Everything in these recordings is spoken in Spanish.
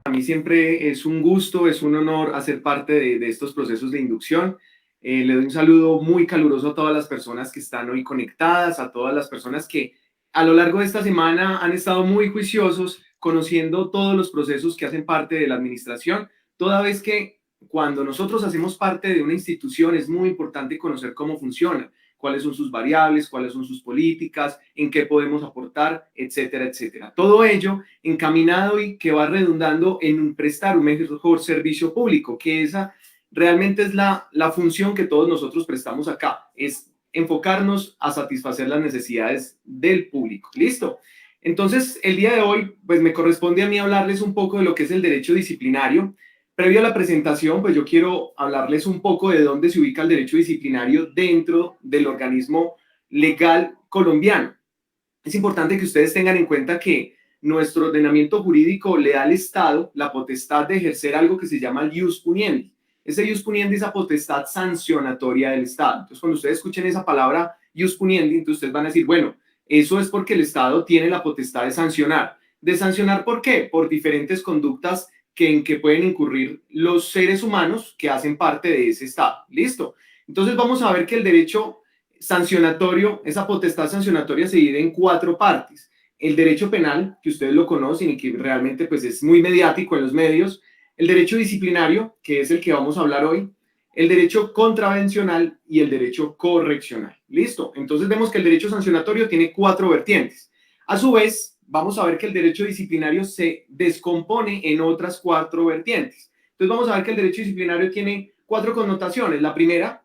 A mí siempre es un gusto, es un honor hacer parte de estos procesos de inducción. Le doy un saludo muy caluroso a todas las personas que están hoy conectadas, a todas las personas que a lo largo de esta semana han estado muy juiciosos, conociendo todos los procesos que hacen parte de la administración, toda vez que cuando nosotros hacemos parte de una institución es muy importante conocer cómo funciona, cuáles son sus variables, cuáles son sus políticas, en qué podemos aportar, etcétera, etcétera. Todo ello encaminado y que va redundando en prestar un mejor servicio público, que esa realmente es la función que todos nosotros prestamos acá, es enfocarnos a satisfacer las necesidades del público. ¿Listo? Entonces, el día de hoy, pues me corresponde a mí hablarles un poco de lo que es el derecho disciplinario. Previo a la presentación, pues yo quiero hablarles un poco de dónde se ubica el derecho disciplinario dentro del organismo legal colombiano. Es importante que ustedes tengan en cuenta que nuestro ordenamiento jurídico le da al Estado la potestad de ejercer algo que se llama el ius puniendi. Ese ius puniendi es la potestad sancionatoria del Estado. Entonces, cuando ustedes escuchen esa palabra ius puniendi, entonces ustedes van a decir, bueno, eso es porque el Estado tiene la potestad de sancionar. ¿De sancionar por qué? Por diferentes conductas en que pueden incurrir los seres humanos que hacen parte de ese Estado. ¿Listo? Entonces vamos a ver que el derecho sancionatorio, esa potestad sancionatoria se divide en 4 partes. El derecho penal, que ustedes lo conocen y que realmente pues es muy mediático en los medios. El derecho disciplinario, que es el que vamos a hablar hoy. El derecho contravencional y el derecho correccional. ¿Listo? Entonces vemos que el derecho sancionatorio tiene 4 vertientes. A su vez, vamos a ver que el derecho disciplinario se descompone en otras 4 vertientes. Entonces vamos a ver que el derecho disciplinario tiene 4 connotaciones. La primera,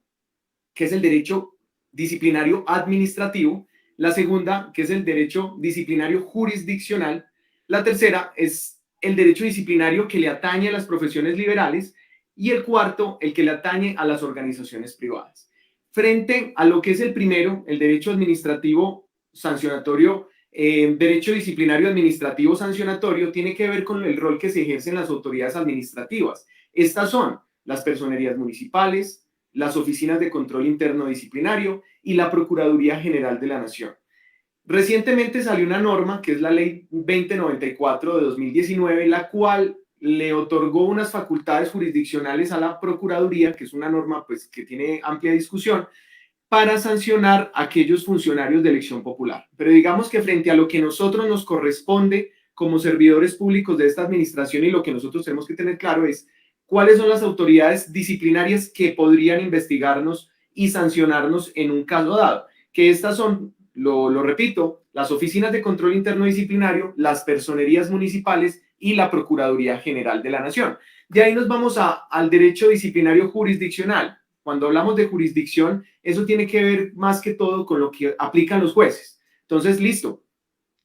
que es el derecho disciplinario administrativo. La segunda, que es el derecho disciplinario jurisdiccional. La tercera es el derecho disciplinario que le atañe a las profesiones liberales. Y el cuarto, el que le atañe a las organizaciones privadas. Frente a lo que es el primero, el derecho administrativo sancionatorio, derecho disciplinario administrativo sancionatorio, tiene que ver con el rol que se ejerce en las autoridades administrativas. Estas son las personerías municipales, las oficinas de control interno disciplinario y la Procuraduría General de la Nación. Recientemente salió una norma, que es la Ley 2094 de 2019, la cual le otorgó unas facultades jurisdiccionales a la Procuraduría, que es una norma pues, que tiene amplia discusión, para sancionar a aquellos funcionarios de elección popular. Pero digamos que frente a lo que nosotros nos corresponde como servidores públicos de esta administración y lo que nosotros tenemos que tener claro es cuáles son las autoridades disciplinarias que podrían investigarnos y sancionarnos en un caso dado. Que estas son, lo repito, las oficinas de control interno disciplinario, las personerías municipales y la Procuraduría General de la Nación. De ahí nos vamos al derecho disciplinario jurisdiccional. Cuando hablamos de jurisdicción, eso tiene que ver más que todo con lo que aplican los jueces. Entonces, listo,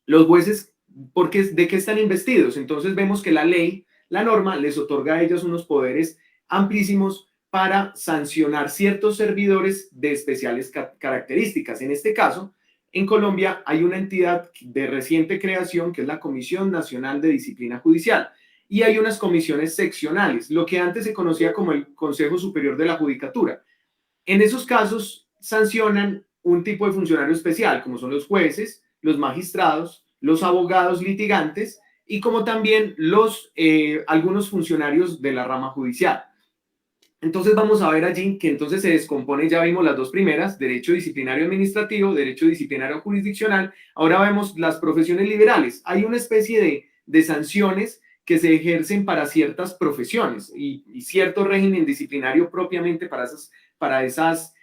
los jueces, ¿de qué están investidos? Entonces vemos que la ley, la norma, les otorga a ellos unos poderes amplísimos para sancionar ciertos servidores de especiales características. En este caso, en Colombia hay una entidad de reciente creación que es la Comisión Nacional de Disciplina Judicial y hay unas comisiones seccionales, lo que antes se conocía como el Consejo Superior de la Judicatura. En esos casos sancionan un tipo de funcionario especial, como son los jueces, los magistrados, los abogados litigantes y como también algunos funcionarios de la rama judicial. Entonces vamos a ver allí que entonces se descompone, ya vimos las 2 primeras, derecho disciplinario administrativo, derecho disciplinario jurisdiccional. Ahora vemos las profesiones liberales. Hay una especie de sanciones que se ejercen para ciertas profesiones y cierto régimen disciplinario propiamente para esas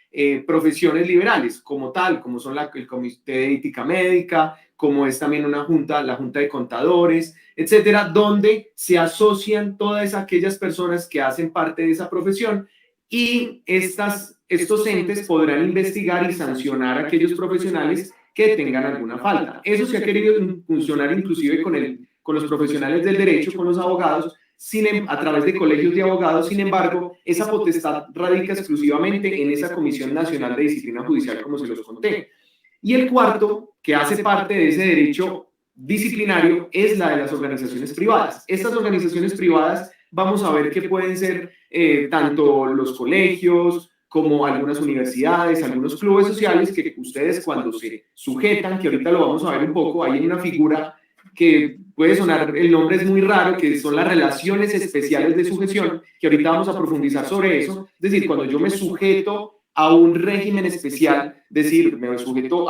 profesiones liberales, como tal, como son el Comité de Ética Médica, como es también una junta, la Junta de Contadores, etcétera, donde se asocian todas aquellas personas que hacen parte de esa profesión y estos entes podrán investigar y sancionar a aquellos profesionales que tengan alguna falta. Eso se ha querido funcionar inclusive con los profesionales del derecho, con los abogados, a través de colegios de abogados. Sin embargo, esa potestad radica exclusivamente en esa Comisión Nacional de Disciplina Judicial, como se los conté. Y el cuarto, que hace parte de ese derecho disciplinario, es la de las organizaciones privadas. Estas organizaciones privadas, vamos a ver que pueden ser tanto los colegios, como algunas universidades, algunos clubes sociales que ustedes cuando se sujetan, que ahorita lo vamos a ver un poco, hay una figura que puede sonar, el nombre es muy raro, que son las relaciones especiales de sujeción, que ahorita vamos a profundizar sobre eso. Es decir, cuando yo me sujeto a un régimen especial, es decir, me sujeto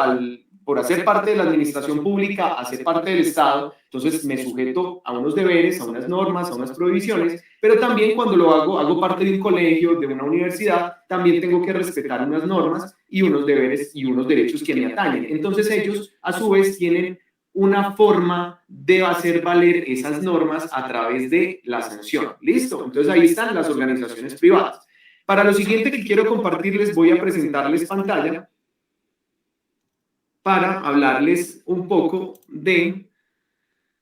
por hacer parte de la administración pública, a ser parte del Estado, entonces me sujeto a unos deberes, a unas normas, a unas prohibiciones, pero también cuando lo hago parte de un colegio, de una universidad, también tengo que respetar unas normas y unos deberes y unos derechos que me atañen. Entonces ellos, a su vez, tienen una forma de hacer valer esas normas a través de la sanción. ¿Listo? Entonces ahí están las organizaciones privadas. Para lo siguiente que quiero compartirles, voy a presentarles pantalla para hablarles un poco de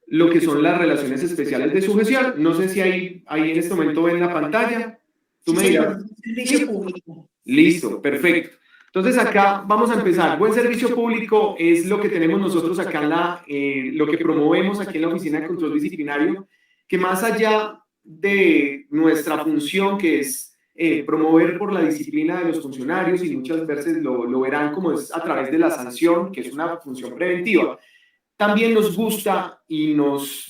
lo que son las relaciones especiales de sujeción. No sé si ahí en este momento ven la pantalla. Tú me dirás. Servicio público. Listo, perfecto. Entonces acá vamos a empezar. Buen servicio público es lo que tenemos nosotros acá lo que promovemos aquí en la Oficina de Control Disciplinario, que más allá de nuestra función, que es promover por la disciplina de los funcionarios, y muchas veces lo verán como es a través de la sanción, que es una función preventiva, también nos gusta y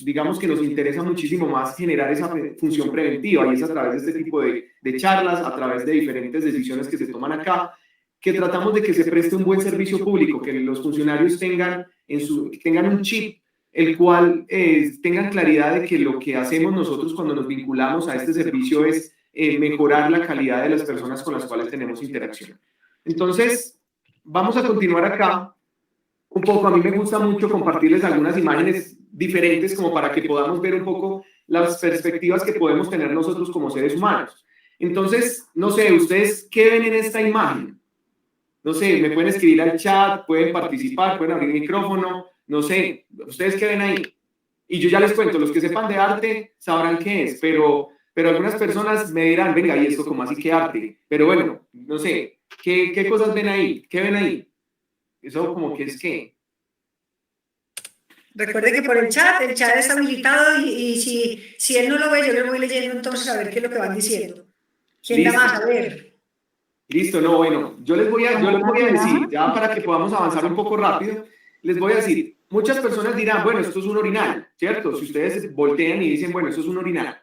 digamos que nos interesa muchísimo más generar esa función preventiva, y es a través de este tipo de charlas, a través de diferentes decisiones que se toman acá, que tratamos de que se preste un buen servicio público, que los funcionarios tengan un chip, el cual tengan claridad de que lo que hacemos nosotros cuando nos vinculamos a este servicio es mejorar la calidad de las personas con las cuales tenemos interacción. Entonces, vamos a continuar acá un poco. A mí me gusta mucho compartirles algunas imágenes diferentes como para que podamos ver un poco las perspectivas que podemos tener nosotros como seres humanos. Entonces, no sé, ¿ustedes qué ven en esta imagen? No sé, me pueden escribir al chat, pueden participar, pueden abrir el micrófono, no sé, ¿ustedes qué ven ahí? Y yo ya les cuento, los que sepan de arte sabrán qué es, pero algunas personas me dirán, venga, ¿y esto cómo así que arte? Pero bueno, no sé, ¿qué cosas ven ahí? ¿Qué ven ahí? Eso como que es qué. Recuerde que por el chat está habilitado y si él no lo ve, yo lo voy leyendo entonces a ver qué es lo que van diciendo. ¿Quién da más? A ver. Listo, no, bueno, yo les voy a decir, ya para que podamos avanzar un poco rápido, les voy a decir, muchas personas dirán, bueno, esto es un orinal, ¿cierto? Si ustedes voltean y dicen, bueno, esto es un orinal,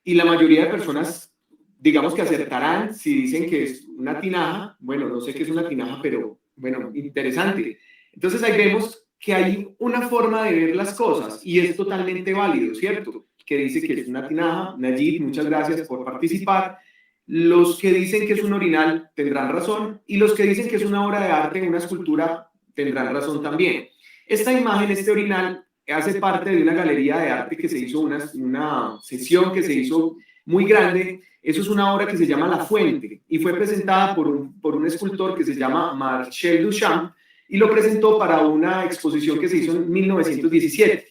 y la mayoría de personas, digamos que acertarán si dicen que es una tinaja. Bueno, no sé qué es una tinaja, pero bueno, interesante. Entonces ahí vemos que hay una forma de ver las cosas y es totalmente válido, ¿cierto? Que dice que es una tinaja. Nayib, muchas gracias por participar. Los que dicen que es un orinal tendrán razón, y los que dicen que es una obra de arte, una escultura, tendrán razón también. Esta imagen, este orinal, hace parte de una galería de arte que se hizo, una sesión que se hizo muy grande. Eso es una obra que se llama La Fuente y fue presentada por un escultor que se llama Marcel Duchamp, y lo presentó para una exposición que se hizo en 1917.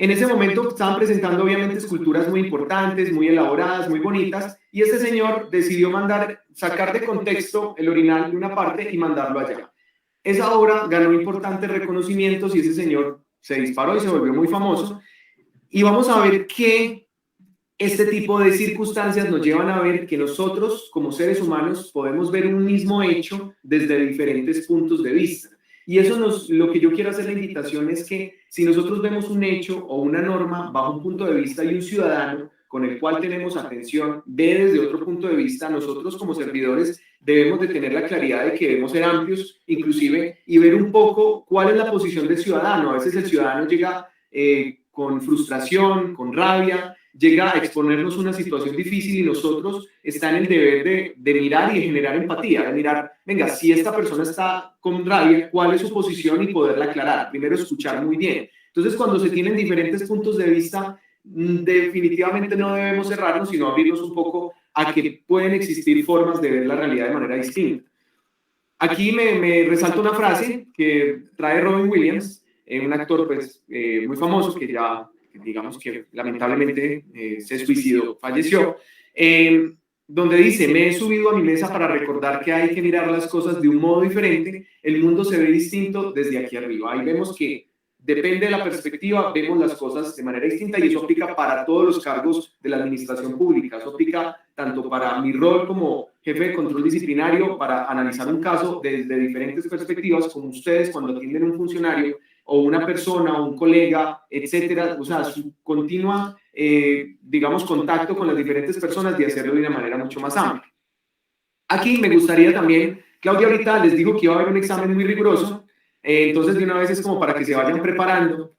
En ese momento estaban presentando obviamente esculturas muy importantes, muy elaboradas, muy bonitas, y este señor decidió sacar de contexto el orinal de una parte y mandarlo allá. Esa obra ganó importantes reconocimientos y ese señor se disparó y se volvió muy famoso. Y vamos a ver que este tipo de circunstancias nos llevan a ver que nosotros, como seres humanos, podemos ver un mismo hecho desde diferentes puntos de vista. Y eso lo que yo quiero hacer la invitación es que si nosotros vemos un hecho o una norma bajo un punto de vista y un ciudadano con el cual tenemos atención ve desde otro punto de vista, nosotros como servidores debemos de tener la claridad de que debemos ser amplios, inclusive, y ver un poco cuál es la posición del ciudadano. A veces el ciudadano llega con frustración, con rabia, llega a exponernos una situación difícil y nosotros está en el deber de mirar y de generar empatía, de mirar, venga, si esta persona está con rabia, ¿cuál es su posición? Y poderla aclarar. Primero, escuchar muy bien. Entonces, cuando se tienen diferentes puntos de vista, definitivamente no debemos cerrarnos, sino abrirnos un poco a que pueden existir formas de ver la realidad de manera distinta. Aquí me resalta una frase que trae Robin Williams, un actor pues, muy famoso que ya, digamos que lamentablemente se suicidó, falleció, donde dice, me he subido a mi mesa para recordar que hay que mirar las cosas de un modo diferente, el mundo se ve distinto desde aquí arriba. Ahí vemos que depende de la perspectiva, vemos las cosas de manera distinta y eso aplica para todos los cargos de la administración pública. Eso aplica tanto para mi rol como jefe de control disciplinario para analizar un caso desde diferentes perspectivas, como ustedes cuando atienden a un funcionario o una persona o un colega, etcétera. O sea, su continua, digamos, contacto con las diferentes personas y hacerlo de una manera mucho más amplia. Aquí me gustaría también, Claudia ahorita les dijo que iba a haber un examen muy riguroso, entonces de una vez es como para que se vayan preparando.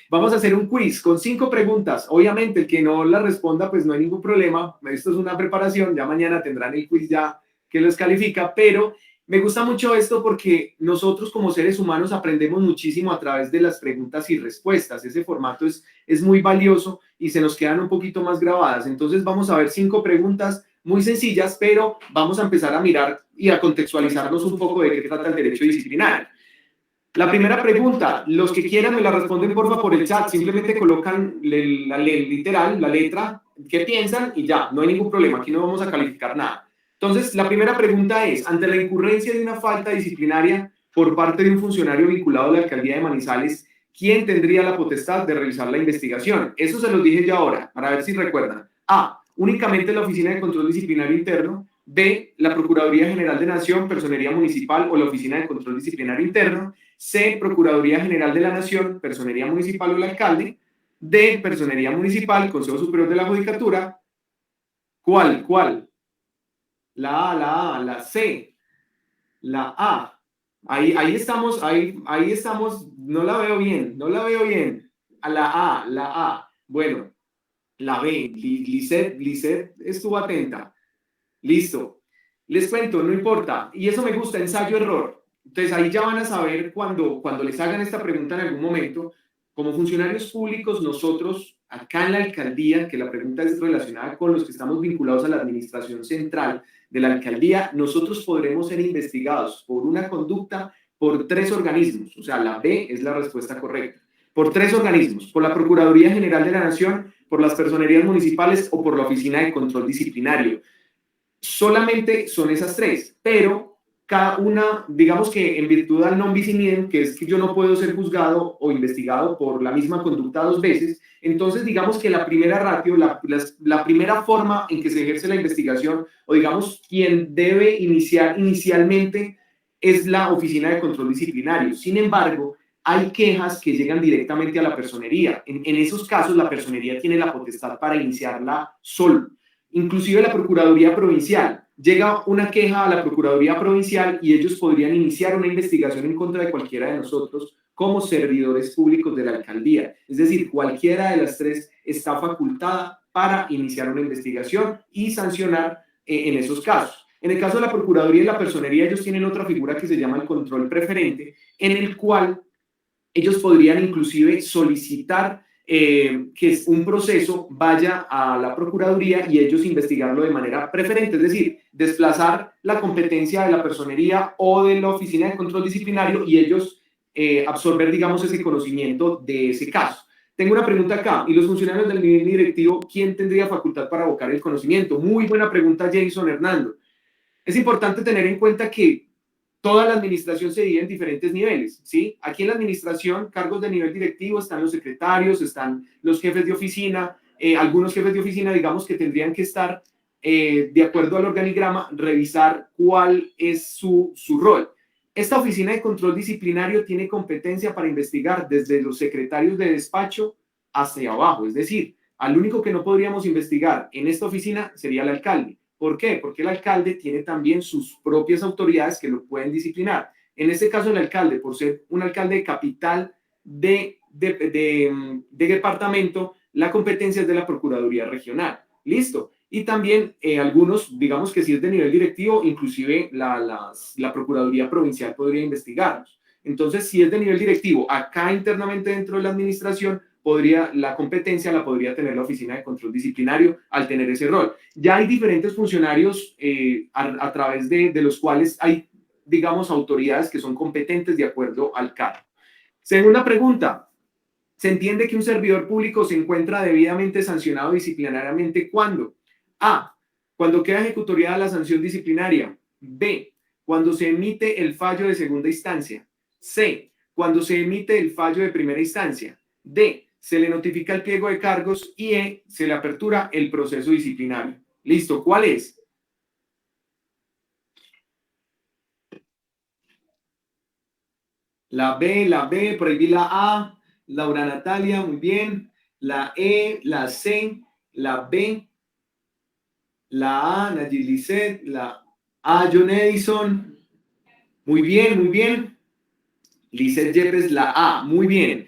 Vamos a hacer un quiz con 5 preguntas. Obviamente el que no la responda pues no hay ningún problema, esto es una preparación, ya mañana tendrán el quiz ya que los califica, pero me gusta mucho esto porque nosotros como seres humanos aprendemos muchísimo a través de las preguntas y respuestas. Ese formato es muy valioso y se nos quedan un poquito más grabadas. Entonces vamos a ver 5 preguntas muy sencillas, pero vamos a empezar a mirar y a contextualizarnos un poco de qué trata el derecho disciplinario. La primera pregunta, los que quieran me la responden porfa por el chat, simplemente colocan literal, la letra, qué piensan y ya, no hay ningún problema, aquí no vamos a calificar nada. Entonces, la primera pregunta es, ante la incurrencia de una falta disciplinaria por parte de un funcionario vinculado a la alcaldía de Manizales, ¿quién tendría la potestad de realizar la investigación? Eso se los dije ya ahora, para ver si recuerdan. A, únicamente la Oficina de Control Disciplinario Interno. B, la Procuraduría General de Nación, Personería Municipal o la Oficina de Control Disciplinario Interno. C, Procuraduría General de la Nación, Personería Municipal o el alcalde. D, Personería Municipal, Consejo Superior de la Judicatura. ¿Cuál? La C, la A. Ahí estamos, no la veo bien. A la A. Bueno, la B, Lisset estuvo atenta. Listo. Les cuento, no importa. Y eso me gusta, ensayo-error. Entonces ahí ya van a saber cuando les hagan esta pregunta en algún momento, como funcionarios públicos, nosotros acá en la alcaldía, que la pregunta es relacionada con los que estamos vinculados a la administración central de la alcaldía, nosotros podremos ser investigados por una conducta por 3 organismos. O sea, la B es la respuesta correcta. Por 3 organismos, por la Procuraduría General de la Nación, por las personerías municipales o por la Oficina de Control Disciplinario. Solamente son esas 3, pero cada una, digamos que en virtud del non bis in idem, que es que yo no puedo ser juzgado o investigado por la misma conducta 2 veces, entonces digamos que la primera ratio, la primera forma en que se ejerce la investigación, o digamos quien debe iniciar inicialmente es la Oficina de Control Disciplinario. Sin embargo, hay quejas que llegan directamente a la personería. En esos casos, la personería tiene la potestad para iniciarla solo. Inclusive la Procuraduría Provincial. Llega una queja a la Procuraduría Provincial y ellos podrían iniciar una investigación en contra de cualquiera de nosotros como servidores públicos de la alcaldía. Es decir, cualquiera de las 3 está facultada para iniciar una investigación y sancionar en esos casos. En el caso de la Procuraduría y la Personería, ellos tienen otra figura que se llama el control preferente, en el cual ellos podrían inclusive solicitar que un proceso vaya a la Procuraduría y ellos investigarlo de manera preferente, es decir, desplazar la competencia de la personería o de la Oficina de Control Disciplinario y ellos absorber, digamos, ese conocimiento de ese caso. Tengo una pregunta acá, ¿y los funcionarios del nivel directivo, quién tendría facultad para abocar el conocimiento? Muy buena pregunta, Jason Hernando. Es importante tener en cuenta que toda la administración se divide en diferentes niveles, ¿sí? Aquí en la administración, cargos de nivel directivo, están los secretarios, están los jefes de oficina, algunos jefes de oficina, digamos, que tendrían que estar, de acuerdo al organigrama, revisar cuál es su rol. Esta oficina de control disciplinario tiene competencia para investigar desde los secretarios de despacho hacia abajo, es decir, al único que no podríamos investigar en esta oficina sería el alcalde. ¿Por qué? Porque el alcalde tiene también sus propias autoridades que lo pueden disciplinar. En este caso, el alcalde, por ser un alcalde de capital de departamento, la competencia es de la Procuraduría Regional. Listo. Y también algunos, digamos que si es de nivel directivo, inclusive la Procuraduría Provincial podría investigarlos. Entonces, si es de nivel directivo, acá internamente dentro de la administración, la competencia la podría tener la Oficina de Control Disciplinario al tener ese rol. Ya hay diferentes funcionarios a través de los cuales hay, digamos, autoridades que son competentes de acuerdo al cargo. Segunda pregunta, ¿se entiende que un servidor público se encuentra debidamente sancionado disciplinariamente cuándo? A, cuando queda ejecutoriada la sanción disciplinaria. B, cuando se emite el fallo de segunda instancia. C, cuando se emite el fallo de primera instancia. D, se le notifica el pliego de cargos. Y E, se le apertura el proceso disciplinario. ¿Listo? ¿Cuál es? La B, por ahí vi la A, Laura Natalia, muy bien. La E, la C, la B, la A, Nayib Lisset, la A, John Edison. Muy bien, muy bien. Lisset Yepes, la A, muy bien.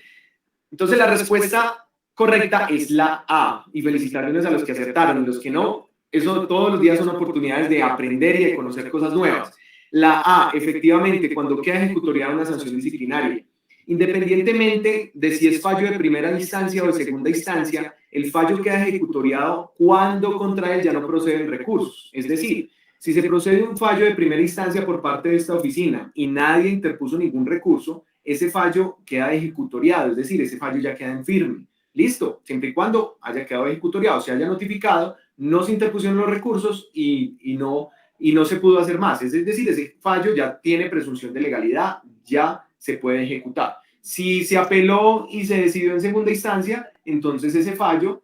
Entonces la respuesta correcta es la A. Y felicitaciones a los que acertaron y los que no. Eso todos los días son oportunidades de aprender y de conocer cosas nuevas. La A, efectivamente, cuando queda ejecutoriada una sanción disciplinaria. Independientemente de si es fallo de primera instancia o de segunda instancia, el fallo queda ejecutoriado cuando contra él ya no proceden recursos. Es decir, si se procede un fallo de primera instancia por parte de esta oficina y nadie interpuso ningún recurso, ese fallo queda ejecutoriado, es decir, ese fallo ya queda en firme. Listo, siempre y cuando haya quedado ejecutoriado, se haya notificado, no se interpusieron los recursos y no se pudo hacer más. Es decir, ese fallo ya tiene presunción de legalidad, ya se puede ejecutar. Si se apeló y se decidió en segunda instancia, entonces ese fallo,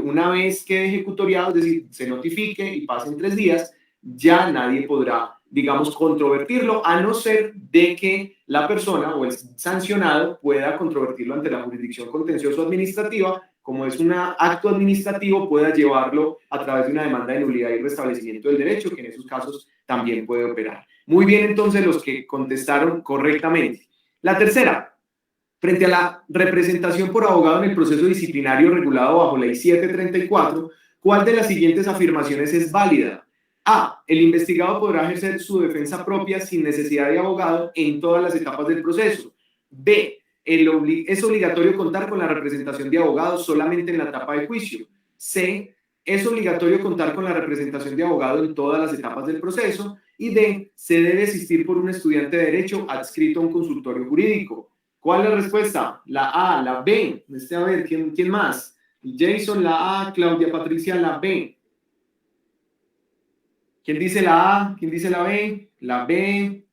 una vez quede ejecutoriado, es decir, se notifique y pasen 3 días, ya nadie podrá, digamos, controvertirlo, a no ser de que la persona o el sancionado pueda controvertirlo ante la jurisdicción contencioso administrativa, como es un acto administrativo, pueda llevarlo a través de una demanda de nulidad y restablecimiento del derecho, que en esos casos también puede operar. Muy bien, entonces, los que contestaron correctamente. La tercera, frente a la representación por abogado en el proceso disciplinario regulado bajo Ley 734, ¿cuál de las siguientes afirmaciones es válida? A. El investigado podrá ejercer su defensa propia sin necesidad de abogado en todas las etapas del proceso. B. Es obligatorio contar con la representación de abogados solamente en la etapa de juicio. C. Es obligatorio contar con la representación de abogado en todas las etapas del proceso. Y D. Se debe asistir por un estudiante de derecho adscrito a un consultorio jurídico. ¿Cuál es la respuesta? La A, la B. A ver, ¿quién más? Jason, la A, Claudia Patricia, la B. ¿Quién dice la A? ¿Quién dice la B? La B,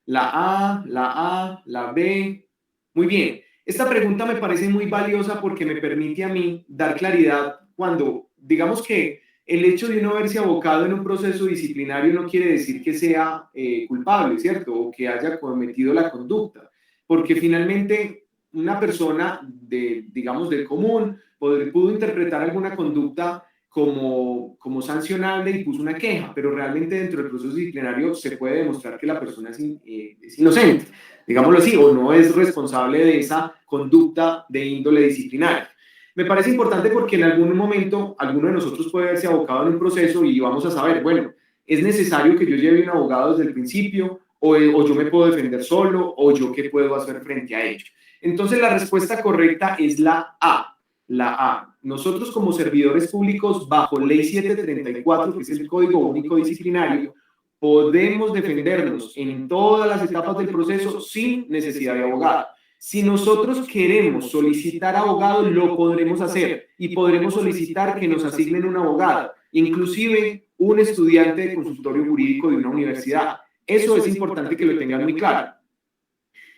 la A, la A, la B. Muy bien. Esta pregunta me parece muy valiosa porque me permite a mí dar claridad cuando, digamos que el hecho de uno haberse abocado en un proceso disciplinario no quiere decir que sea culpable, ¿cierto? O que haya cometido la conducta. Porque finalmente una persona digamos, del común pudo interpretar alguna conducta como sancionable y puso una queja, pero realmente dentro del proceso disciplinario se puede demostrar que la persona es inocente, digámoslo así, o no es responsable de esa conducta de índole disciplinaria. Me parece importante porque en algún momento alguno de nosotros puede haberse abocado en un proceso y vamos a saber, bueno, es necesario que yo lleve un abogado desde el principio o yo me puedo defender solo o yo qué puedo hacer frente a ello. Entonces la respuesta correcta es la A. La A. Nosotros como servidores públicos bajo Ley 734, que es el Código Único Disciplinario, podemos defendernos en todas las etapas del proceso sin necesidad de abogado. Si nosotros queremos solicitar abogado, lo podremos hacer y podremos solicitar que nos asignen un abogado, inclusive un estudiante de consultorio jurídico de una universidad. Eso es importante que lo tengan muy claro.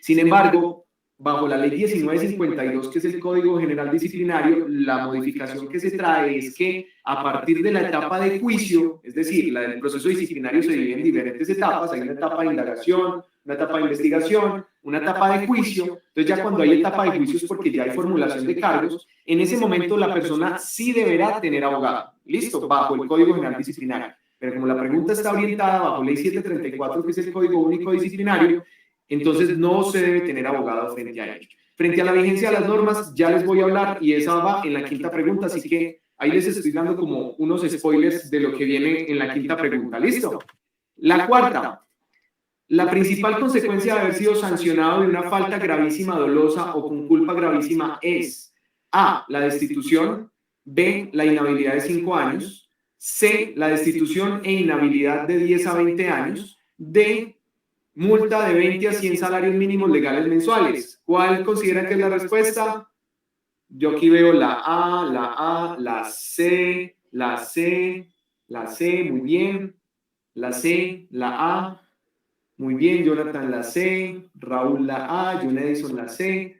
Sin embargo, bajo la Ley 1952, que es el Código General Disciplinario, la modificación que se trae es que a partir de la etapa de juicio, es decir, el proceso disciplinario se divide en diferentes etapas, hay una etapa de indagación, una etapa de investigación, una etapa de juicio, entonces ya cuando hay etapa de juicio es porque ya hay formulación de cargos, en ese momento la persona sí deberá tener abogado, listo, bajo el Código General Disciplinario. Pero como la pregunta está orientada bajo Ley 734, que es el Código Único Disciplinario, entonces no se debe tener abogado frente a ello. Frente a la vigencia de las normas, ya les voy a hablar y esa va en la quinta pregunta, así que ahí les estoy dando como unos spoilers de lo que viene en la quinta pregunta. ¿Listo? La cuarta. La principal consecuencia de haber sido sancionado de una falta gravísima, dolosa o con culpa gravísima es A. La destitución. B. La inhabilidad de 5 años. C. La destitución e inhabilidad de 10 a 20 años. D. Multa de 20 a 100 salarios mínimos legales mensuales. ¿Cuál consideran que es la respuesta? Yo aquí veo la A, la C, la C, la C, muy bien. La C, la A. Muy bien, Jonathan la C, Raúl la A, John Edison la C,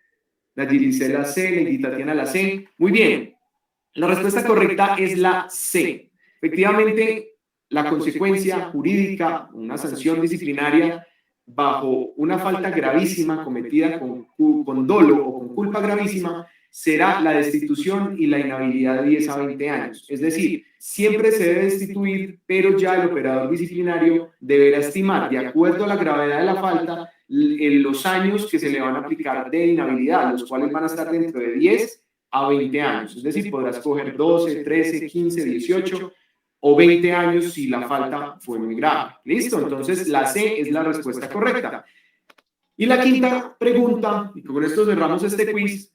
Nayiricé la C, Lady Tatiana la C. Muy bien, la respuesta correcta es la C. Efectivamente, la consecuencia jurídica, una sanción disciplinaria bajo una falta gravísima cometida con dolo o con culpa gravísima, será la destitución y la inhabilidad de 10 a 20 años. Es decir, siempre se debe destituir, pero ya el operador disciplinario deberá estimar, de acuerdo a la gravedad de la falta, los años que se le van a aplicar de inhabilidad, los cuales van a estar dentro de 10 a 20 años. Es decir, podrás coger 12, 13, 15, 18 o 20 años si la falta fue muy grave. ¿Listo? Entonces, la C es la respuesta correcta. Y la quinta pregunta, y con esto cerramos este quiz,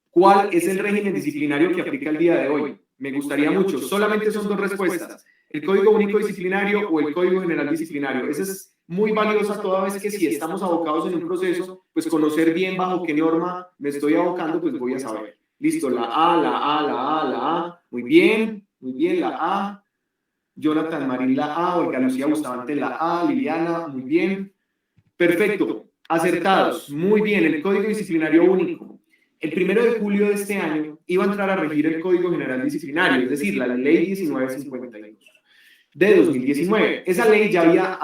¿cuál es el régimen disciplinario que aplica el día de hoy? Me gustaría mucho. Solamente son dos respuestas. El Código Único Disciplinario o el Código General Disciplinario. Esa es muy valiosa toda vez que si estamos abocados en un proceso, pues conocer bien bajo qué norma me estoy abocando, pues voy a saber. Listo, la A, la A, la A, la A. Muy bien, la A. Jonathan Marín, la A. Olga Lucía Bustamante, la A. Liliana, muy bien. Perfecto, acertados. Muy bien, el Código Disciplinario Único. El 1 de julio de este año iba a entrar a regir el Código General Disciplinario, es decir, la Ley 1952 de 2019. Esa ley ya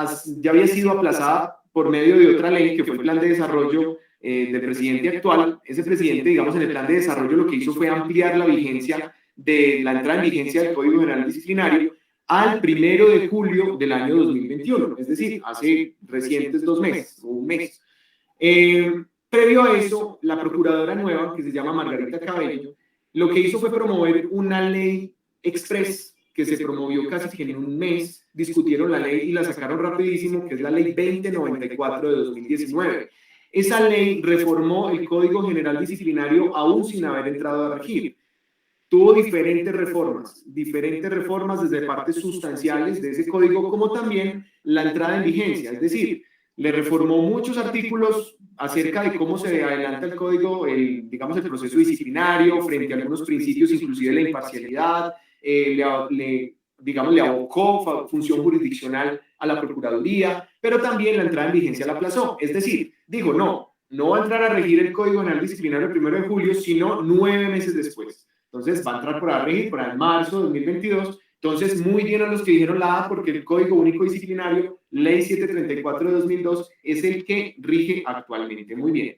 había sido aplazada por medio de otra ley que fue el Plan de Desarrollo del presidente actual. Ese presidente, digamos, en el Plan de Desarrollo lo que hizo fue ampliar la vigencia de la entrada en vigencia del Código General Disciplinario al 1 de julio del año 2021, es decir, hace recientes 2 meses o un mes. Previo a eso, la procuradora nueva, que se llama Margarita Cabello, lo que hizo fue promover una ley express que se promovió casi que en un mes, discutieron la ley y la sacaron rapidísimo, que es la ley 2094 de 2019. Esa ley reformó el Código General Disciplinario aún sin haber entrado a regir. Tuvo diferentes reformas desde partes sustanciales de ese código, como también la entrada en vigencia, es decir, le reformó muchos artículos acerca de cómo se adelanta el código, digamos, el proceso disciplinario, frente a algunos principios, inclusive la imparcialidad, le abocó función jurisdiccional a la Procuraduría, pero también la entrada en vigencia la aplazó, es decir, dijo, no va a entrar a regir el Código General Disciplinario el 1 de julio, sino 9 meses después. Entonces va a entrar por regir para el marzo de 2022. Entonces, muy bien a los que dijeron la A, porque el Código Único Disciplinario, Ley 734 de 2002, es el que rige actualmente. Muy bien.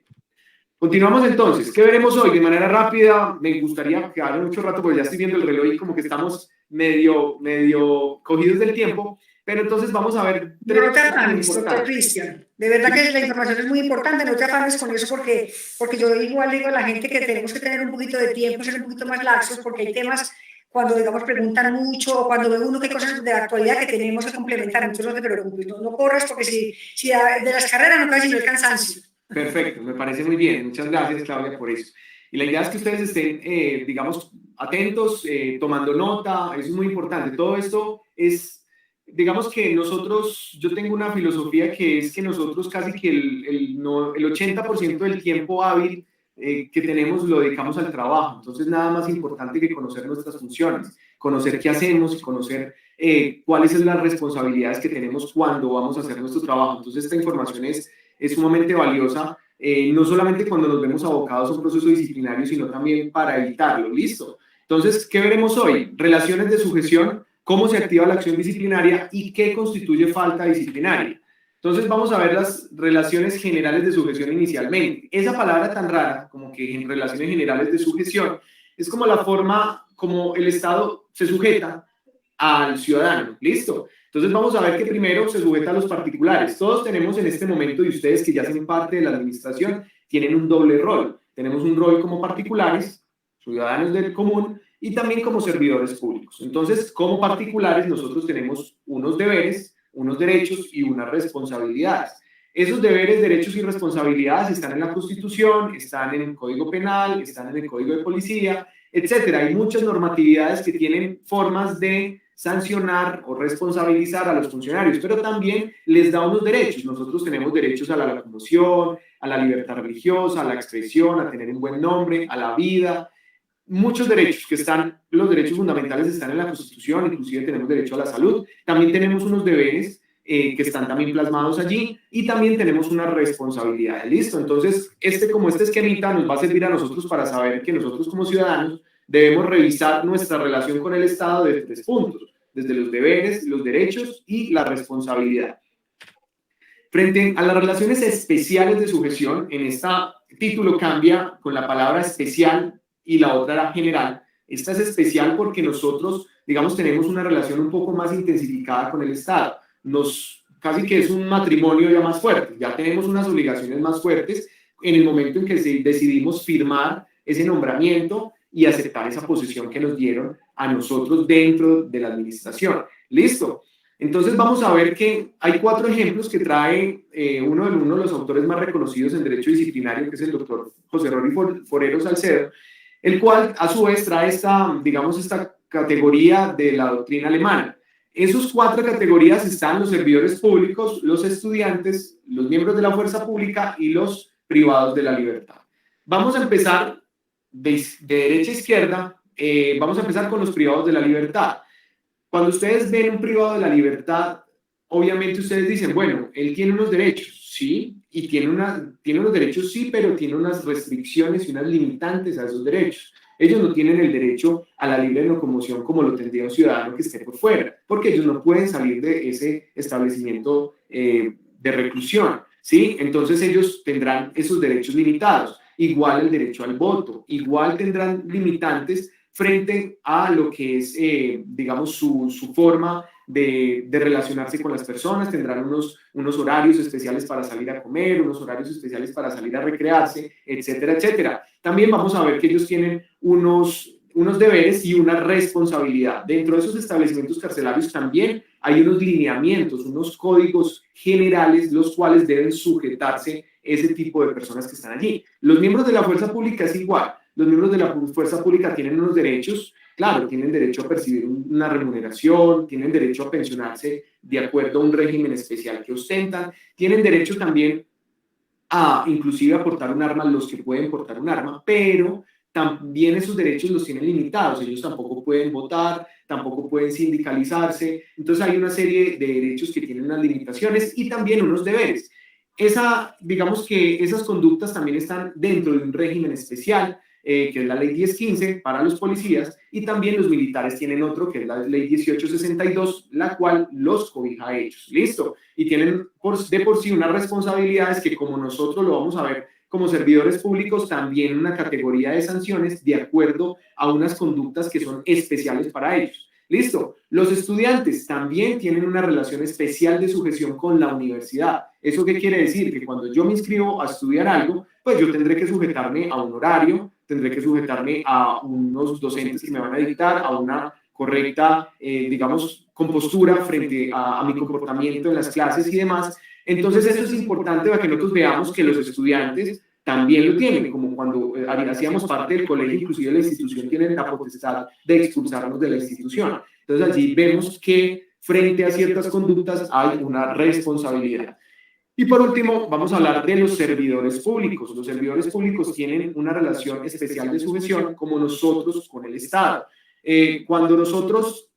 Continuamos entonces. ¿Qué veremos hoy? De manera rápida, me gustaría que haga mucho rato, porque ya estoy viendo el reloj y como que estamos medio cogidos del tiempo. Pero entonces vamos a ver... No te afanes, doctor Cristian. De verdad que la información es muy importante, no te afanes con eso porque yo igual digo a la gente que tenemos que tener un poquito de tiempo, ser un poquito más laxos, porque hay temas cuando, digamos, preguntan mucho o cuando ve uno que hay cosas de la actualidad que tenemos que complementar. Entonces no te preocupes, no corras porque si de las carreras no cae sino el cansancio. Perfecto, me parece muy bien. Muchas gracias, Claudia, por eso. Y la idea es que ustedes estén, digamos, atentos, tomando nota, eso es muy importante. Todo esto es... Digamos que yo tengo una filosofía que es que nosotros casi que el 80% del tiempo hábil que tenemos lo dedicamos al trabajo. Entonces, nada más importante que conocer nuestras funciones, conocer qué hacemos y conocer cuáles son las responsabilidades que tenemos cuando vamos a hacer nuestro trabajo. Entonces, esta información es sumamente valiosa, no solamente cuando nos vemos abocados a un proceso disciplinario, sino también para evitarlo. ¿Listo? Entonces, ¿qué veremos hoy? Relaciones de sujeción, cómo se activa la acción disciplinaria y qué constituye falta disciplinaria. Entonces vamos a ver las relaciones generales de sujeción inicialmente. Esa palabra tan rara, como que en relaciones generales de sujeción, es como la forma como el Estado se sujeta al ciudadano. ¿Listo? Entonces vamos a ver que primero se sujeta a los particulares. Todos tenemos en este momento, y ustedes que ya hacen parte de la administración, tienen un doble rol. Tenemos un rol como particulares, ciudadanos del común, y también como servidores públicos. Entonces, como particulares, nosotros tenemos unos deberes, unos derechos y unas responsabilidades. Esos deberes, derechos y responsabilidades están en la Constitución, están en el Código Penal, están en el Código de Policía, etcétera. Hay muchas normatividades que tienen formas de sancionar o responsabilizar a los funcionarios, pero también les da unos derechos. Nosotros tenemos derechos a la locomoción, a la libertad religiosa, a la expresión, a tener un buen nombre, a la vida. Muchos derechos los derechos fundamentales están en la Constitución, inclusive tenemos derecho a la salud. También tenemos unos deberes que están también plasmados allí, y también tenemos una responsabilidad. ¿Listo? Entonces, como este esquemita nos va a servir a nosotros para saber que nosotros como ciudadanos debemos revisar nuestra relación con el Estado desde 3 puntos, desde los deberes, los derechos y la responsabilidad. Frente a las relaciones especiales de sujeción, en este título cambia con la palabra especial y la otra era general. Esta es especial porque nosotros, digamos, tenemos una relación un poco más intensificada con el Estado. Casi que es un matrimonio ya más fuerte, ya tenemos unas obligaciones más fuertes en el momento en que decidimos firmar ese nombramiento y aceptar esa posición que nos dieron a nosotros dentro de la administración. ¿Listo? Entonces vamos a ver que hay 4 ejemplos que trae uno de los autores más reconocidos en derecho disciplinario, que es el doctor José Rory Forero Salcedo, el cual a su vez trae esta categoría de la doctrina alemana. Esas 4 categorías están los servidores públicos, los estudiantes, los miembros de la fuerza pública y los privados de la libertad. Vamos a empezar de derecha a izquierda, vamos a empezar con los privados de la libertad. Cuando ustedes ven un privado de la libertad, obviamente ustedes dicen, bueno, él tiene unos derechos, sí, y tiene unos derechos, sí, pero tiene unas restricciones y unas limitantes a esos derechos. Ellos no tienen el derecho a la libre locomoción como lo tendría un ciudadano que esté por fuera, porque ellos no pueden salir de ese establecimiento de reclusión, ¿sí? Entonces ellos tendrán esos derechos limitados, igual el derecho al voto, igual tendrán limitantes frente a lo que es, digamos, su forma de relacionarse con las personas. Tendrán unos horarios especiales para salir a comer, unos horarios especiales para salir a recrearse, etcétera, etcétera. También vamos a ver que ellos tienen unos deberes y una responsabilidad. Dentro de esos establecimientos carcelarios también hay unos lineamientos, unos códigos generales, los cuales deben sujetarse ese tipo de personas que están allí. Los miembros de la fuerza pública es igual. Los miembros de la fuerza pública tienen unos derechos, claro, tienen derecho a percibir una remuneración, tienen derecho a pensionarse de acuerdo a un régimen especial que ostentan, tienen derecho también a inclusive a portar un arma los que pueden portar un arma, pero también esos derechos los tienen limitados. Ellos tampoco pueden votar, tampoco pueden sindicalizarse. Entonces hay una serie de derechos que tienen unas limitaciones y también unos deberes. Digamos que esas conductas también están dentro de un régimen especial, que es la ley 1015 para los policías, y también los militares tienen otro, que es la ley 1862, la cual los cobija a ellos. ¿Listo? Y tienen de por sí unas responsabilidades que, como nosotros lo vamos a ver como servidores públicos, también una categoría de sanciones de acuerdo a unas conductas que son especiales para ellos. ¿Listo? Los estudiantes también tienen una relación especial de sujeción con la universidad. ¿Eso qué quiere decir? Que cuando yo me inscribo a estudiar algo, pues yo tendré que sujetarme a un horario, tendré que sujetarme a unos docentes que me van a dictar, a una correcta, digamos, compostura frente a mi comportamiento en las clases y demás. Entonces, eso es importante para que nosotros veamos que los estudiantes también lo tienen, como cuando hacíamos parte del colegio, inclusive la institución tiene la potestad de expulsarnos de la institución. Entonces, allí vemos que frente a ciertas conductas hay una responsabilidad. Y por último, vamos a hablar de los servidores públicos. Los servidores públicos tienen una relación especial de sujeción como nosotros con el Estado. Cuando nosotros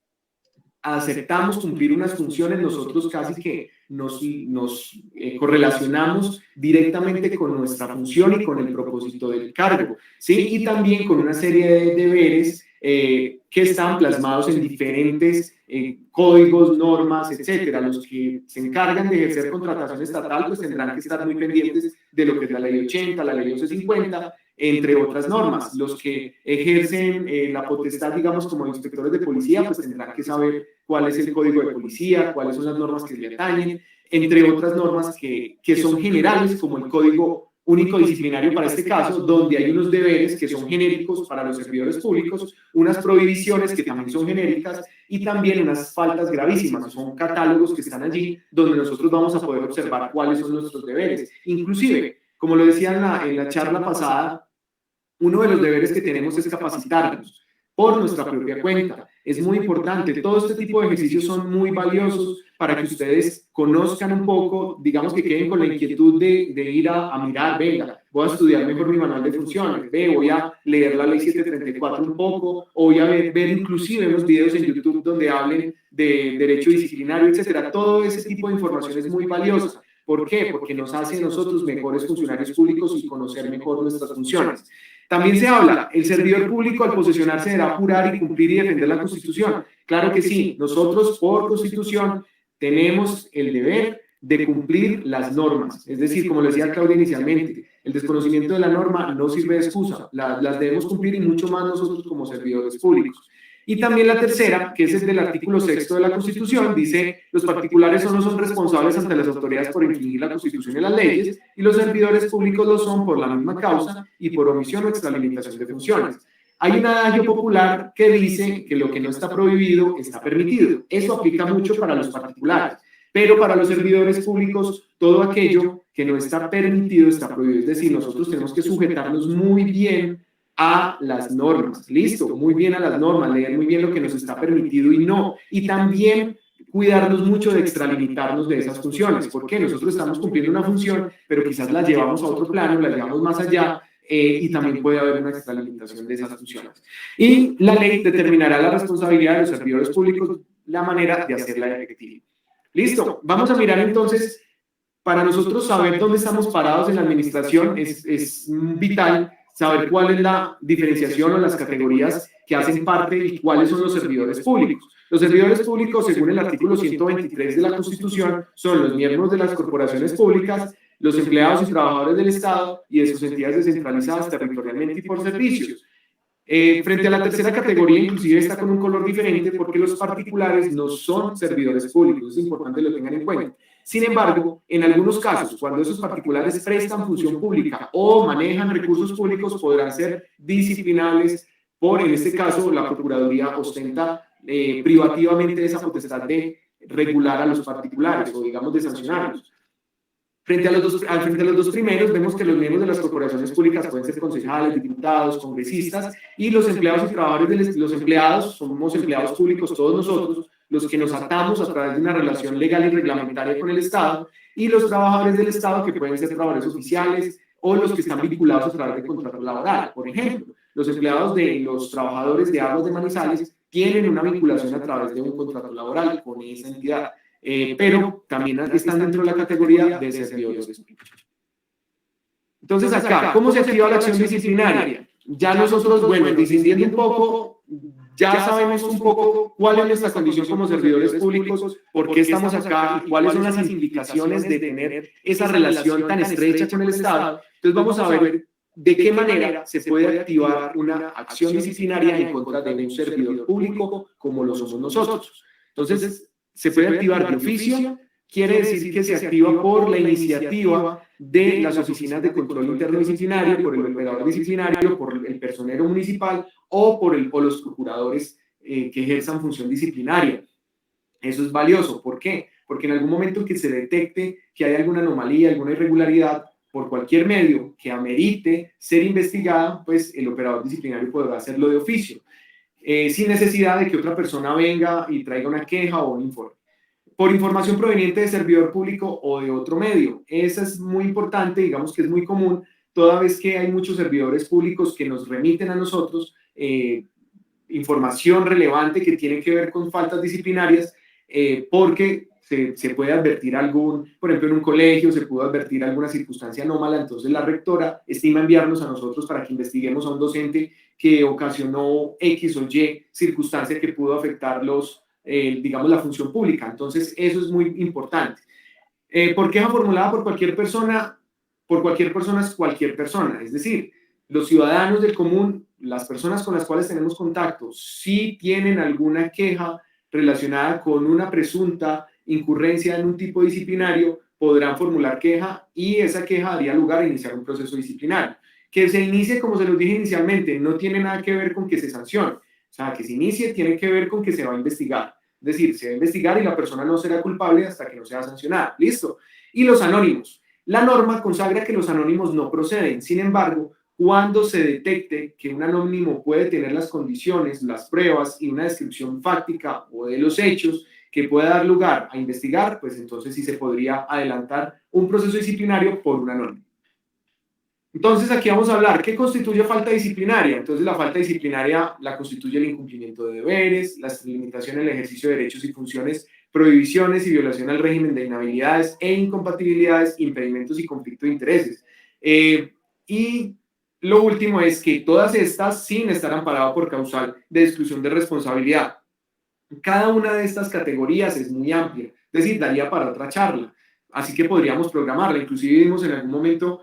aceptamos cumplir unas funciones, nosotros casi que nos correlacionamos directamente con nuestra función y con el propósito del cargo, ¿sí? Y también con una serie de deberes que están plasmados en diferentes códigos, normas, etcétera. Los que se encargan de ejercer contratación estatal pues tendrán que estar muy pendientes de lo que es la ley 80, la ley 1150, entre otras normas. Los que ejercen la potestad, digamos, como inspectores de policía, pues tendrán que saber cuál es el código de policía, cuáles son las normas que le atañen, entre otras normas que son generales, como el código único disciplinario para este caso, donde hay unos deberes que son genéricos para los servidores públicos, unas prohibiciones que también son genéricas y también unas faltas gravísimas. Son catálogos que están allí donde nosotros vamos a poder observar cuáles son nuestros deberes. Inclusive, como lo decía en la charla pasada, uno de los deberes que tenemos es capacitarnos por nuestra propia cuenta. Es muy importante. Todo este tipo de ejercicios son muy valiosos para que ustedes conozcan un poco, digamos que queden con la inquietud de ir a mirar, venga, voy a estudiar mejor mi manual de funciones, voy a leer la ley 734 un poco, o voy a ver inclusive unos videos en YouTube donde hablen de derecho disciplinario, etcétera. Todo ese tipo de información es muy valiosa. ¿Por qué? Porque nos hace a nosotros mejores funcionarios públicos y conocer mejor nuestras funciones. También se habla, el servidor público al posesionarse deberá jurar y cumplir y defender la Constitución. Claro que sí, nosotros por Constitución tenemos el deber de cumplir las normas. Es decir, como lo decía Claudia inicialmente, el desconocimiento de la norma no sirve de excusa, las debemos cumplir y mucho más nosotros como servidores públicos. Y también la tercera, que es el del artículo 6º de la Constitución, dice, los particulares no son responsables ante las autoridades por infringir la Constitución y las leyes, y los servidores públicos lo son por la misma causa y por omisión o extralimitación de funciones. Hay un adagio popular que dice que lo que no está prohibido está permitido. Eso aplica mucho para los particulares, pero para los servidores públicos todo aquello que no está permitido está prohibido. Es decir, nosotros tenemos que sujetarnos muy bien a las normas, listo, muy bien a las normas, leer muy bien lo que nos está permitido y no, y también cuidarnos mucho de extralimitarnos de esas funciones, porque nosotros estamos cumpliendo una función, pero quizás la llevamos a otro plano, la llevamos más allá, y también puede haber una extralimitación de esas funciones. Y la ley determinará la responsabilidad de los servidores públicos, la manera de hacerla efectiva. Listo, vamos a mirar entonces, para nosotros saber dónde estamos parados en la administración es vital saber cuál es la diferenciación o las categorías que hacen parte y cuáles son los servidores públicos. Los servidores públicos, según el artículo 123 de la Constitución, son los miembros de las corporaciones públicas, los empleados y trabajadores del Estado y de sus entidades descentralizadas territorialmente y por servicios. Frente a la tercera categoría, inclusive está con un color diferente porque los particulares no son servidores públicos, es importante que lo tengan en cuenta. Sin embargo, en algunos casos, cuando esos particulares prestan función pública o manejan recursos públicos, podrán ser disciplinables por, en este caso, la Procuraduría ostenta privativamente esa potestad de regular a los particulares o, digamos, de sancionarlos. Frente a los dos primeros, vemos que los miembros de las corporaciones públicas pueden ser concejales, diputados, congresistas, y los empleados y trabajadores los empleados, somos empleados públicos todos nosotros, los que nos atamos a través de una relación legal y reglamentaria con el Estado, y los trabajadores del Estado, que pueden ser trabajadores oficiales o los que están vinculados a través de contrato laboral. Por ejemplo, los empleados de los trabajadores de Aguas de Manizales tienen una vinculación a través de un contrato laboral con esa entidad. Pero también están dentro de la categoría de servidores públicos. Entonces acá, ¿cómo se activa la acción disciplinaria? Ya nosotros, bueno, distinguiendo un poco, ya sabemos un poco cuál es nuestra condición como servidores públicos, por qué estamos acá y cuáles son las implicaciones de tener esa relación tan estrecha con el Estado. Entonces vamos a ver de qué manera se puede activar una acción disciplinaria en contra de un servidor público como lo somos nosotros. Entonces, se puede activar de oficio, quiere decir que se activa por la iniciativa de las oficinas de control interno disciplinario, por el operador disciplinario, por el personero municipal o por los procuradores que ejerzan función disciplinaria. Eso es valioso. ¿Por qué? Porque en algún momento que se detecte que hay alguna anomalía, alguna irregularidad, por cualquier medio que amerite ser investigada, pues el operador disciplinario podrá hacerlo de oficio. Sin necesidad de que otra persona venga y traiga una queja o un informe. Por información proveniente de servidor público o de otro medio. Eso es muy importante, digamos que es muy común, toda vez que hay muchos servidores públicos que nos remiten a nosotros información relevante que tiene que ver con faltas disciplinarias, porque se puede advertir por ejemplo, en un colegio se pudo advertir alguna circunstancia anómala, entonces la rectora estima enviarnos a nosotros para que investiguemos a un docente que ocasionó X o Y circunstancia que pudo afectar digamos, la función pública. Entonces, eso es muy importante. ¿Por qué es formulada por cualquier persona? Por cualquier persona es cualquier persona, es decir, los ciudadanos del común, las personas con las cuales tenemos contacto, si tienen alguna queja relacionada con una presunta incurrencia en un tipo disciplinario, podrán formular queja y esa queja daría lugar a iniciar un proceso disciplinario. Que se inicie, como se los dije inicialmente, no tiene nada que ver con que se sancione. O sea, que se inicie tiene que ver con que se va a investigar. Es decir, se va a investigar y la persona no será culpable hasta que no sea sancionada. ¿Listo? Y los anónimos. La norma consagra que los anónimos no proceden. Sin embargo, cuando se detecte que un anónimo puede tener las condiciones, las pruebas y una descripción fáctica o de los hechos que pueda dar lugar a investigar, pues entonces sí se podría adelantar un proceso disciplinario por un anónimo. Entonces aquí vamos a hablar, ¿qué constituye falta disciplinaria? Entonces la falta disciplinaria la constituye el incumplimiento de deberes, la limitación en el ejercicio de derechos y funciones, prohibiciones y violación al régimen de inhabilidades e incompatibilidades, impedimentos y conflicto de intereses. Y lo último es que todas estas, sin estar amparado por causal de exclusión de responsabilidad. Cada una de estas categorías es muy amplia, es decir, daría para otra charla. Así que podríamos programarla. Inclusive vimos en algún momento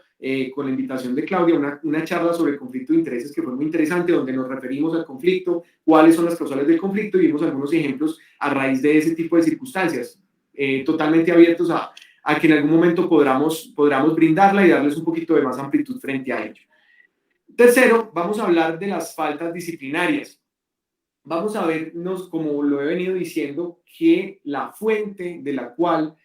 con la invitación de Claudia una charla sobre el conflicto de intereses que fue muy interesante, donde nos referimos al conflicto, cuáles son las causales del conflicto y vimos algunos ejemplos a raíz de ese tipo de circunstancias. Totalmente abiertos a que en algún momento podamos brindarla y darles un poquito de más amplitud frente a ello. Tercero, vamos a hablar de las faltas disciplinarias. Vamos a vernos, como lo he venido diciendo, que la fuente de la cual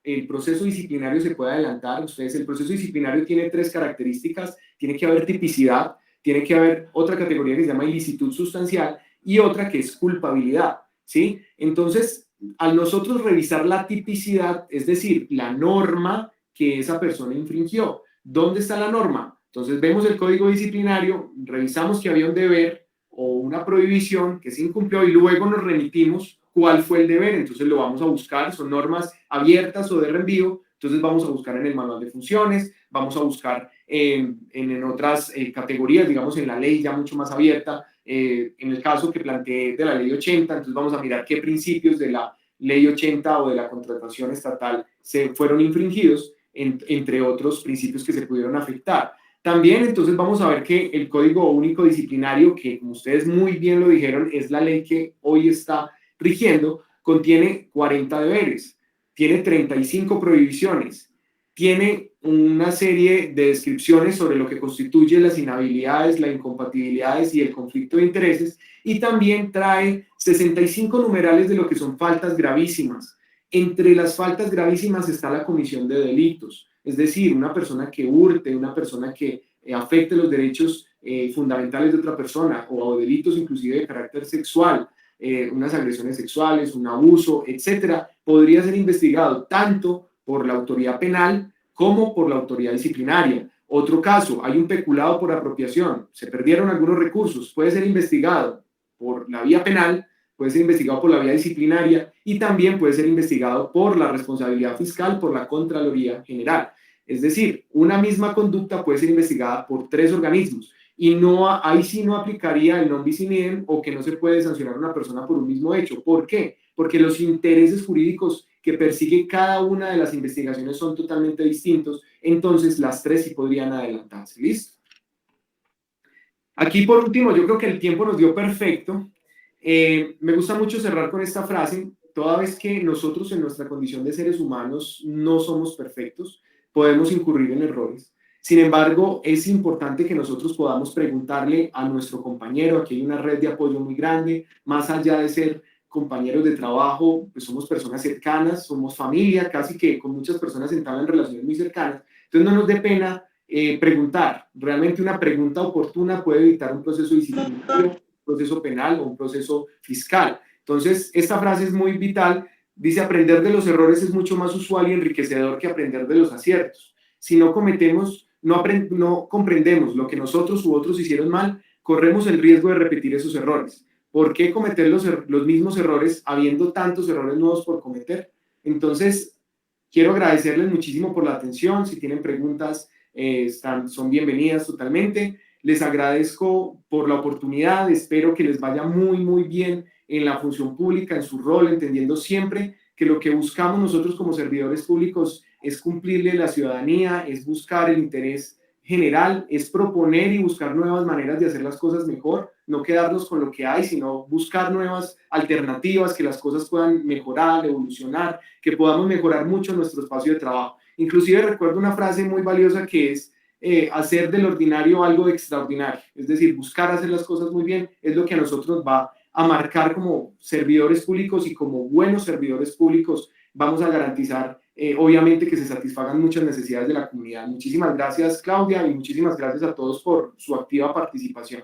el proceso disciplinario se puede adelantar, el proceso disciplinario tiene tres características: tiene que haber tipicidad, tiene que haber otra categoría que se llama ilicitud sustancial y otra que es culpabilidad, ¿sí? Entonces, al nosotros revisar la tipicidad, es decir, la norma que esa persona infringió, ¿dónde está la norma? Entonces vemos el código disciplinario, revisamos que había un deber o una prohibición que se incumplió y luego nos remitimos cuál fue el deber, entonces lo vamos a buscar, son normas abiertas o de reenvío, entonces vamos a buscar en el manual de funciones, vamos a buscar en otras categorías, digamos en la ley ya mucho más abierta, en el caso que planteé de la ley 80, entonces vamos a mirar qué principios de la ley 80 o de la contratación estatal se fueron infringidos, entre otros principios que se pudieron afectar. También entonces vamos a ver que el Código Único Disciplinario, que como ustedes muy bien lo dijeron, es la ley que hoy está rigiendo, contiene 40 deberes, tiene 35 prohibiciones, tiene una serie de descripciones sobre lo que constituye las inhabilidades, las incompatibilidades y el conflicto de intereses, y también trae 65 numerales de lo que son faltas gravísimas. Entre las faltas gravísimas está la comisión de delitos, es decir, una persona que hurte, una persona que afecte los derechos fundamentales de otra persona o delitos inclusive de carácter sexual, unas agresiones sexuales, un abuso, etcétera, podría ser investigado tanto por la autoridad penal como por la autoridad disciplinaria. Otro caso, hay un peculado por apropiación, se perdieron algunos recursos, puede ser investigado por la vía penal, puede ser investigado por la vía disciplinaria y también puede ser investigado por la responsabilidad fiscal, por la Contraloría General. Es decir, una misma conducta puede ser investigada por 3 organismos y ahí sí no aplicaría el non bis in idem o que no se puede sancionar a una persona por un mismo hecho. ¿Por qué? Porque los intereses jurídicos que persigue cada una de las investigaciones son totalmente distintos, entonces las 3 sí podrían adelantarse. ¿Listo? Aquí por último, yo creo que el tiempo nos dio perfecto. Me gusta mucho cerrar con esta frase: toda vez que nosotros en nuestra condición de seres humanos no somos perfectos, podemos incurrir en errores. Sin embargo, es importante que nosotros podamos preguntarle a nuestro compañero. Aquí hay una red de apoyo muy grande, más allá de ser compañeros de trabajo, pues somos personas cercanas, somos familia, casi que con muchas personas entablan relaciones muy cercanas. Entonces no nos dé pena preguntar. Realmente una pregunta oportuna puede evitar un proceso disciplinario, un proceso penal o un proceso fiscal. Entonces, esta frase es muy vital. Dice: aprender de los errores es mucho más usual y enriquecedor que aprender de los aciertos. Si no cometemos, no comprendemos lo que nosotros u otros hicieron mal, corremos el riesgo de repetir esos errores. ¿Por qué cometer los mismos errores habiendo tantos errores nuevos por cometer? Entonces, quiero agradecerles muchísimo por la atención. Si tienen preguntas, son bienvenidas totalmente. Les agradezco por la oportunidad, espero que les vaya muy, muy bien en la función pública, en su rol, entendiendo siempre que lo que buscamos nosotros como servidores públicos es cumplirle a la ciudadanía, es buscar el interés general, es proponer y buscar nuevas maneras de hacer las cosas mejor, no quedarnos con lo que hay, sino buscar nuevas alternativas, que las cosas puedan mejorar, evolucionar, que podamos mejorar mucho nuestro espacio de trabajo. Inclusive recuerdo una frase muy valiosa que es hacer del ordinario algo extraordinario, es decir, buscar hacer las cosas muy bien es lo que a nosotros va a marcar como servidores públicos, y como buenos servidores públicos vamos a garantizar obviamente que se satisfagan muchas necesidades de la comunidad. Muchísimas gracias, Claudia, y muchísimas gracias a todos por su activa participación.